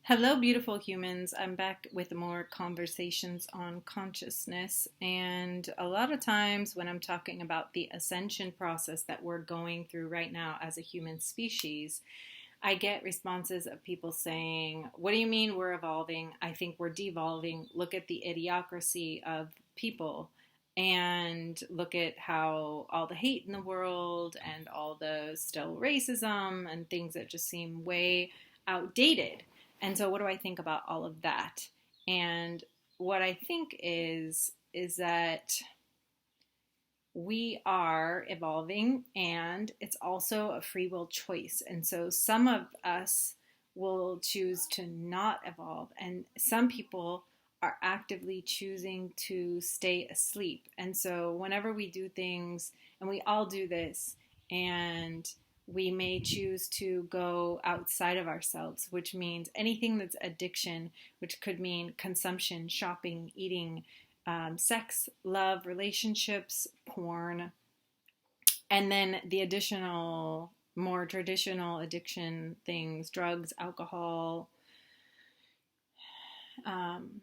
Hello, beautiful humans. I'm back with more conversations on consciousness. And a lot of times, when I'm talking about the ascension process that we're going through right now as a human species, I get responses of people saying, "What do you mean we're evolving? I think we're devolving. Look at the idiocracy of people. And look at how all the hate in the world and all the still racism and things that just seem way outdated." And so what do I think about all of that? And what I think is that we are evolving and it's also a free will choice. And so some of us will choose to not evolve, and some people are actively choosing to stay asleep. And so whenever we do things, and we all do this, and we may choose to go outside of ourselves, which means anything that's addiction, which could mean consumption, shopping, eating, sex, love, relationships, porn, and then the additional, more traditional addiction things, drugs, alcohol, um,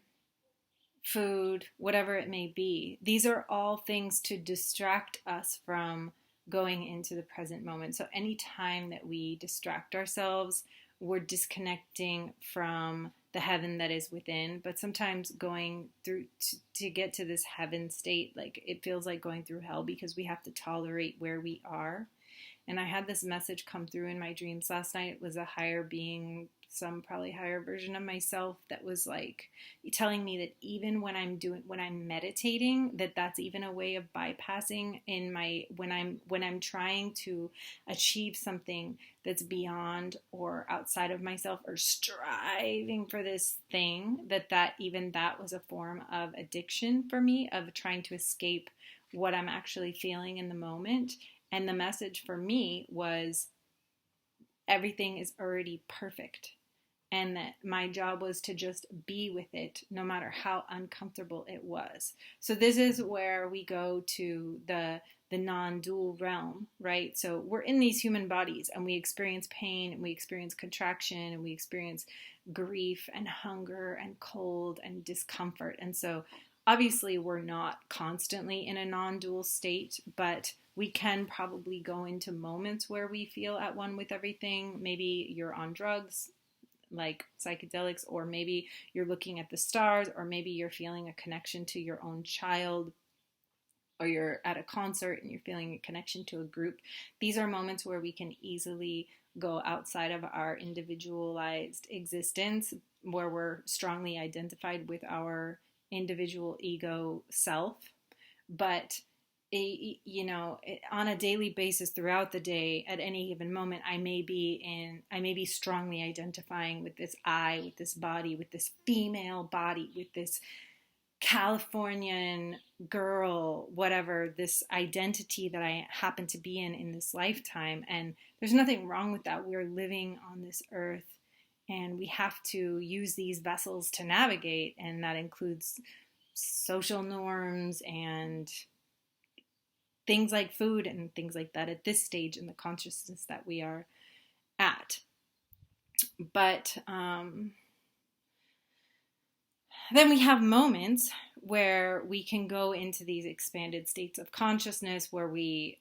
food, whatever it may be. These are all things to distract us from going into the present moment. So anytime that we distract ourselves, we're disconnecting from the heaven that is within. But sometimes going through to get to this heaven state, like it feels like going through hell because we have to tolerate where we are. And I had this message come through in my dreams last night. It was a higher being, some probably higher version of myself, that was like telling me that even when I'm meditating, that's even a way of bypassing in my, when I'm trying to achieve something that's beyond or outside of myself, or striving for this thing, that even that was a form of addiction for me, of trying to escape what I'm actually feeling in the moment. And the message for me was everything is already perfect, and that my job was to just be with it no matter how uncomfortable it was. So this is where we go to the non-dual realm, right? So we're in these human bodies and we experience pain and we experience contraction and we experience grief and hunger and cold and discomfort. And so obviously we're not constantly in a non-dual state, but we can probably go into moments where we feel at one with everything. Maybe you're on drugs, like psychedelics, or maybe you're looking at the stars, or maybe you're feeling a connection to your own child, or you're at a concert and you're feeling a connection to a group. These are moments where we can easily go outside of our individualized existence, where we're strongly identified with our individual ego self. But on a daily basis throughout the day, at any given moment, I may be strongly identifying with this I, with this body, with this female body, with this Californian girl, whatever, this identity that I happen to be in this lifetime. And there's nothing wrong with that. We're living on this earth and we have to use these vessels to navigate. And that includes social norms and things like food and things like that at this stage in the consciousness that we are at. But then we have moments where we can go into these expanded states of consciousness where I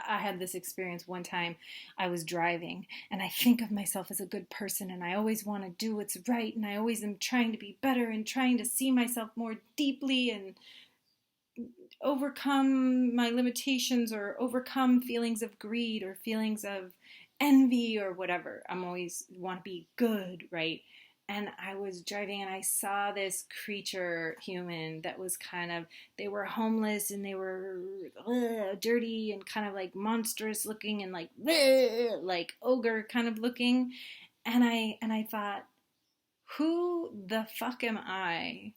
had this experience one time. I was driving and I think of myself as a good person and I always want to do what's right and I always am trying to be better and trying to see myself more deeply and overcome my limitations or overcome feelings of greed or feelings of envy or whatever. I'm always want to be good, right? And I was driving and I saw this creature human that was they were homeless and they were dirty and kind of like monstrous looking and like ogre kind of looking. And I thought, who the fuck am I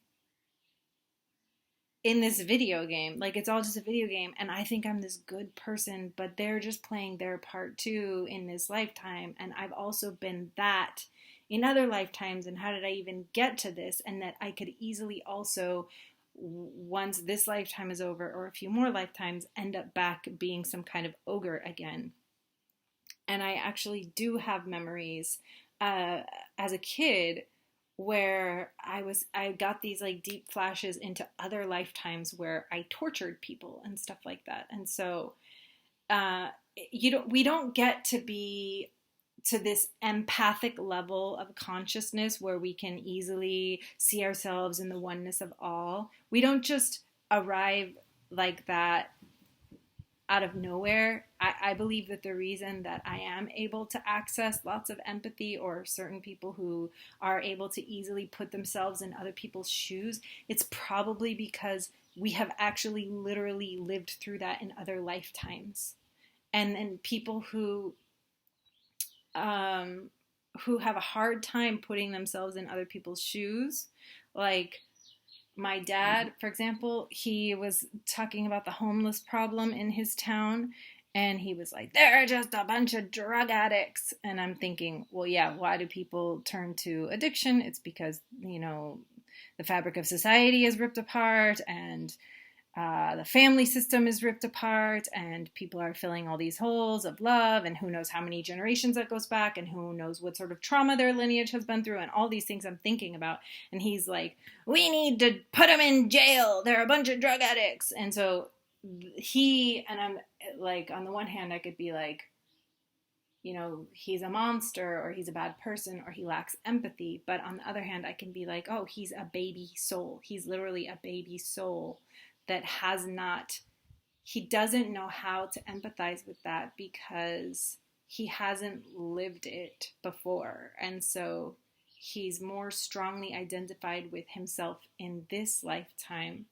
in this video game? Like, it's all just a video game and I think I'm this good person, but they're just playing their part too in this lifetime, and I've also been that in other lifetimes, and how did I even get to this? And that I could easily also, once this lifetime is over or a few more lifetimes, end up back being some kind of ogre again. And I actually do have memories uh, as a kid where I got these like deep flashes into other lifetimes where I tortured people and stuff like that. And so uh, we don't get to be to this empathic level of consciousness where we can easily see ourselves in the oneness of all. We don't just arrive like that out of nowhere. I believe that the reason that I am able to access lots of empathy, or certain people who are able to easily put themselves in other people's shoes, it's probably because we have actually literally lived through that in other lifetimes. And people um, who have a hard time putting themselves in other people's shoes, like my dad, for example, he was talking about the homeless problem in his town, and he was like, they're just a bunch of drug addicts. And I'm thinking, well, yeah, why do people turn to addiction? It's because, the fabric of society is ripped apart, and the family system is ripped apart, and people are filling all these holes of love, and who knows how many generations that goes back, and who knows what sort of trauma their lineage has been through, and all these things I'm thinking about. And he's like, we need to put them in jail. They're a bunch of drug addicts. And so I'm like, on the one hand, I could be like, he's a monster, or he's a bad person, or he lacks empathy. But on the other hand, I can be like, oh, he's a baby soul. He's literally a baby soul that he doesn't know how to empathize with that because he hasn't lived it before. And so he's more strongly identified with himself in this lifetime.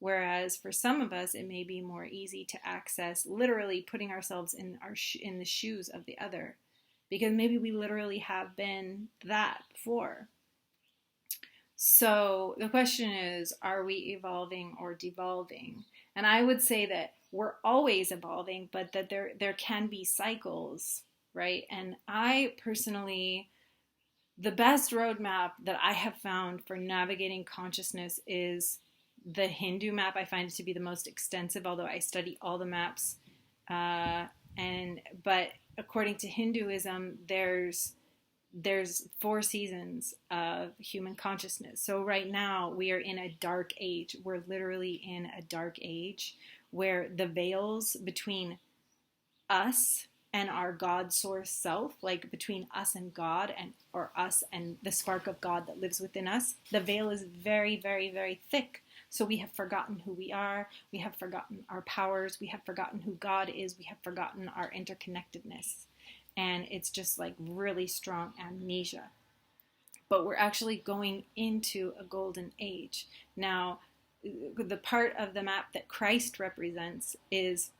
Whereas for some of us, it may be more easy to access literally putting ourselves in the shoes of the other, because maybe we literally have been that before. So the question is, are we evolving or devolving? And I would say that we're always evolving, but that there can be cycles, right? And I personally, the best roadmap that I have found for navigating consciousness is the Hindu map. I find it to be the most extensive, although I study all the maps. But according to Hinduism, there's 4 seasons of human consciousness. So right now we are in a dark age. We're literally in a dark age where the veils between us and our God source self, like between us and God, or us and the spark of God that lives within us, the veil is very, very, very thick. So we have forgotten who we are. We have forgotten our powers. We have forgotten who God is. We have forgotten our interconnectedness. And it's just like really strong amnesia. But we're actually going into a golden age. Now, the part of the map that Christ represents is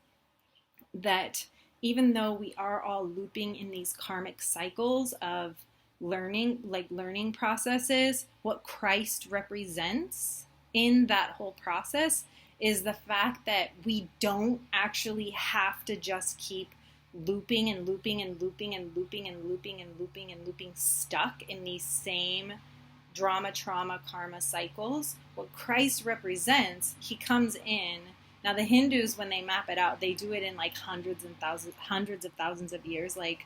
that even though we are all looping in these karmic cycles of learning processes, what Christ represents in that whole process is the fact that we don't actually have to just keep looping and looping and looping and looping and looping and looping and looping, stuck in these same drama, trauma, karma cycles. What Christ represents, he comes in. Now the Hindus, when they map it out, they do it in like hundreds of thousands of years, like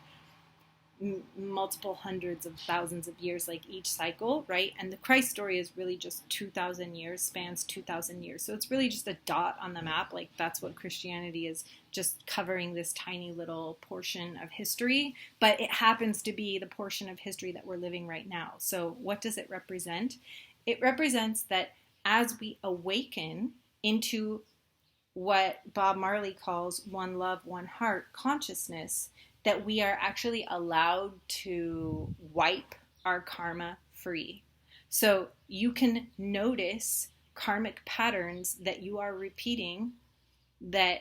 multiple hundreds of thousands of years, like each cycle, right? And the Christ story is really just 2,000 years, spans 2,000 years. So it's really just a dot on the map. Like that's what Christianity is, just covering this tiny little portion of history. But it happens to be the portion of history that we're living right now. So what does it represent? It represents that as we awaken into what Bob Marley calls one love, one heart consciousness, that we are actually allowed to wipe our karma free. So you can notice karmic patterns that you are repeating that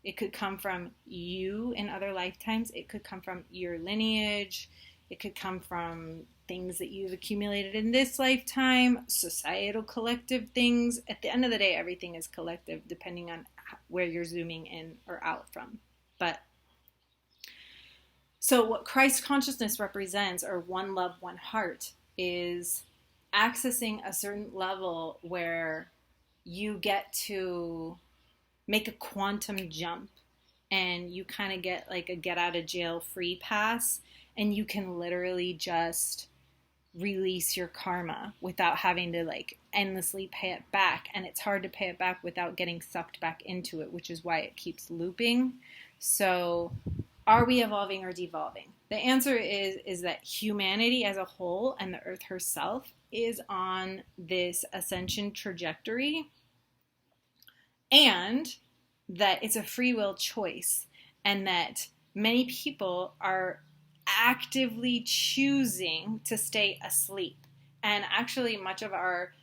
it could come from you in other lifetimes. It could come from your lineage. It could come from things that you've accumulated in this lifetime, societal collective things. At the end of the day, everything is collective depending on where you're zooming in or out from. So what Christ consciousness represents, or one love, one heart, is accessing a certain level where you get to make a quantum jump, and you kind of get like a get out of jail free pass, and you can literally just release your karma without having to like endlessly pay it back. And it's hard to pay it back without getting sucked back into it, which is why it keeps looping. So are we evolving or devolving? The answer is that humanity as a whole and the earth herself is on this ascension trajectory, and that it's a free will choice, and that many people are actively choosing to stay asleep. And actually, much of our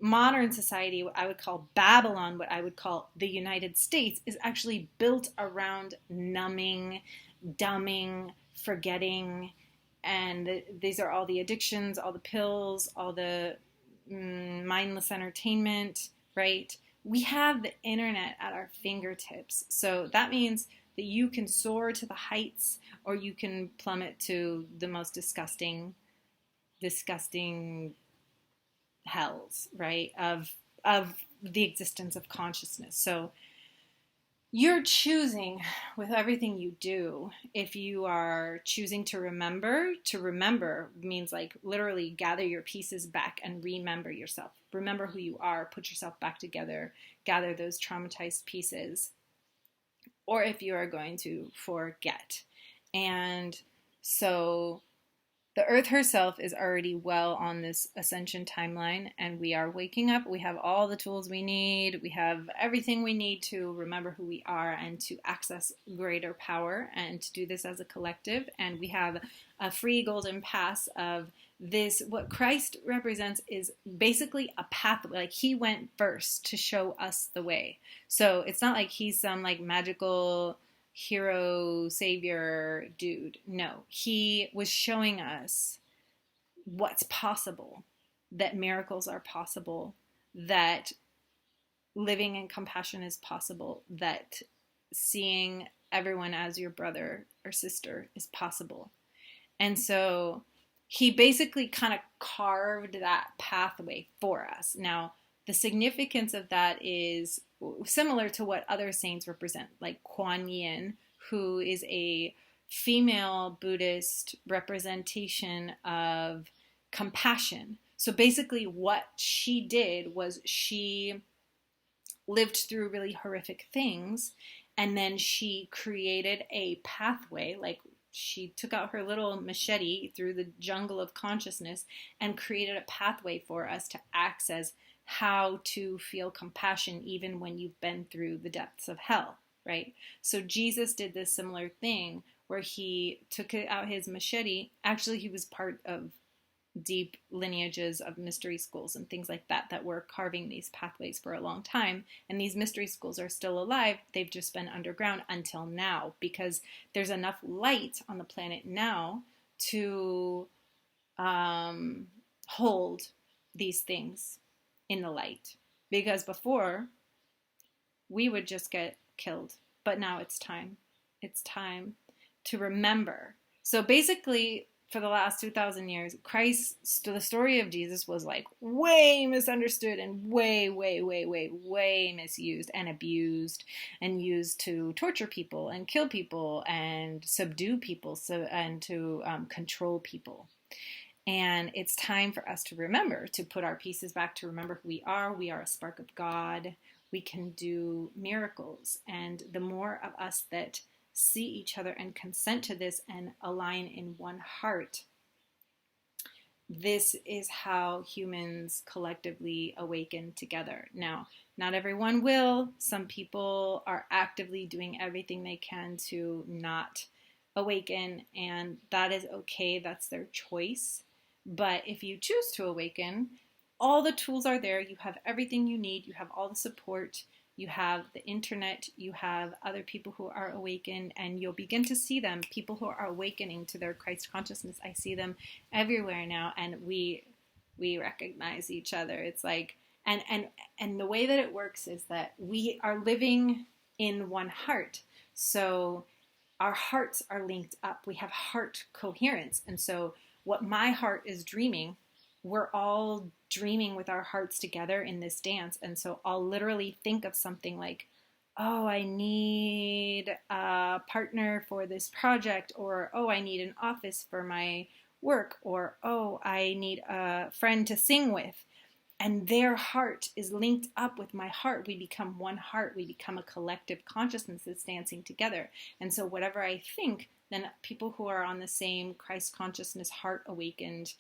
modern society, what I would call Babylon, what I would call the United States, is actually built around numbing, dumbing, forgetting. And these are all the addictions, all the pills, all the mindless entertainment, right? We have the internet at our fingertips. So that means that you can soar to the heights, or you can plummet to the most disgusting hells, right? Of the existence of consciousness. So you're choosing with everything you do. If you are choosing to remember means like literally gather your pieces back and remember yourself. Remember who you are, put yourself back together, gather those traumatized pieces. Or if you are going to forget. And so the earth herself is already well on this ascension timeline, and we are waking up. We have all the tools we need. We have everything we need to remember who we are and to access greater power and to do this as a collective. And we have a free golden pass of this. What Christ represents is basically a pathway. Like he went first to show us the way. So it's not like he's some like magical hero savior dude. No, he was showing us what's possible, that miracles are possible, that living in compassion is possible, that seeing everyone as your brother or sister is possible. And so he basically kind of carved that pathway for us. Now, the significance of that is similar to what other saints represent, like Kuan Yin, who is a female Buddhist representation of compassion. So basically what she did was she lived through really horrific things, and then she created a pathway, like she took out her little machete through the jungle of consciousness and created a pathway for us to access how to feel compassion even when you've been through the depths of hell, right? So Jesus did this similar thing where he took out his machete. Actually, he was part of deep lineages of mystery schools and things like that that were carving these pathways for a long time. And these mystery schools are still alive. They've just been underground until now because there's enough light on the planet now to hold these things in the light. Because before, we would just get killed. But now it's time. It's time to remember. So basically, for the last 2,000 years, the story of Jesus was like way misunderstood and way misused and abused and used to torture people and kill people and subdue people and to control people. And it's time for us to remember, to put our pieces back, to remember who we are. We are a spark of God. We can do miracles. And the more of us that see each other and consent to this and align in one heart, this is how humans collectively awaken together. Now, not everyone will. Some people are actively doing everything they can to not awaken, and that is okay. That's their choice. But if you choose to awaken, all the tools are there. You have everything you need. You have all the support. You have the internet, you have other people who are awakened, and you'll begin to see them, people who are awakening to their Christ consciousness. I see them everywhere now, and we recognize each other. It's like, and the way that it works is that we are living in one heart. So our hearts are linked up. We have heart coherence. And so what my heart is dreaming, we're all dreaming with our hearts together in this dance. And so I'll literally think of something like, oh, I need a partner for this project, or oh, I need an office for my work, or oh, I need a friend to sing with. And their heart is linked up with my heart. We become one heart. We become a collective consciousness that's dancing together. And so whatever I think, then people who are on the same Christ consciousness, heart awakened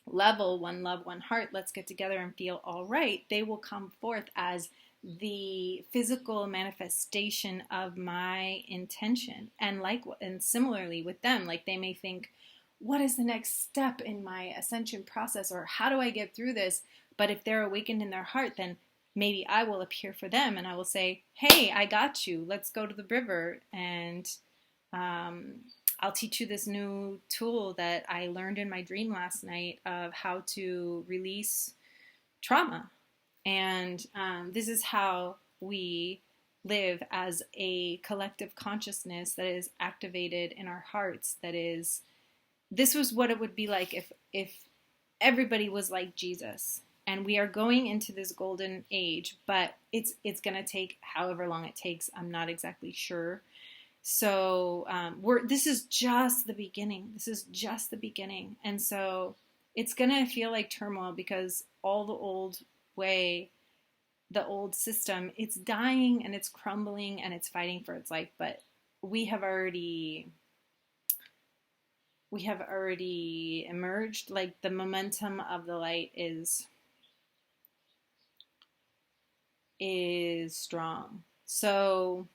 level, one love, one heart, let's get together and feel all right, they will come forth as the physical manifestation of my intention. And similarly with them, like they may think, what is the next step in my ascension process, or how do I get through this? But if they're awakened in their heart, then maybe I will appear for them and I will say, hey, I got you, let's go to the river, and um, I'll teach you this new tool that I learned in my dream last night of how to release trauma. And this is how we live as a collective consciousness that is activated in our hearts. This was what it would be like if everybody was like Jesus. And we are going into this golden age, but it's going to take however long it takes. I'm not exactly sure. So this is just the beginning. This is just the beginning. And so it's going to feel like turmoil because all the old way, the old system, it's dying and it's crumbling and it's fighting for its life. But we have already emerged. Like the momentum of the light is strong. So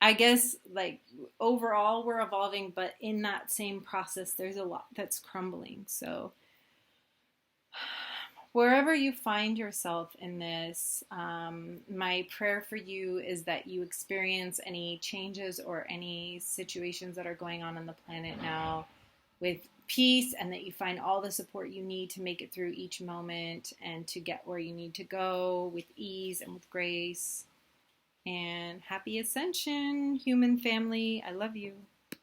I guess like overall we're evolving, but in that same process, there's a lot that's crumbling. So wherever you find yourself in this, my prayer for you is that you experience any changes or any situations that are going on the planet now with peace, and that you find all the support you need to make it through each moment and to get where you need to go with ease and with grace. And happy ascension, human family. I love you.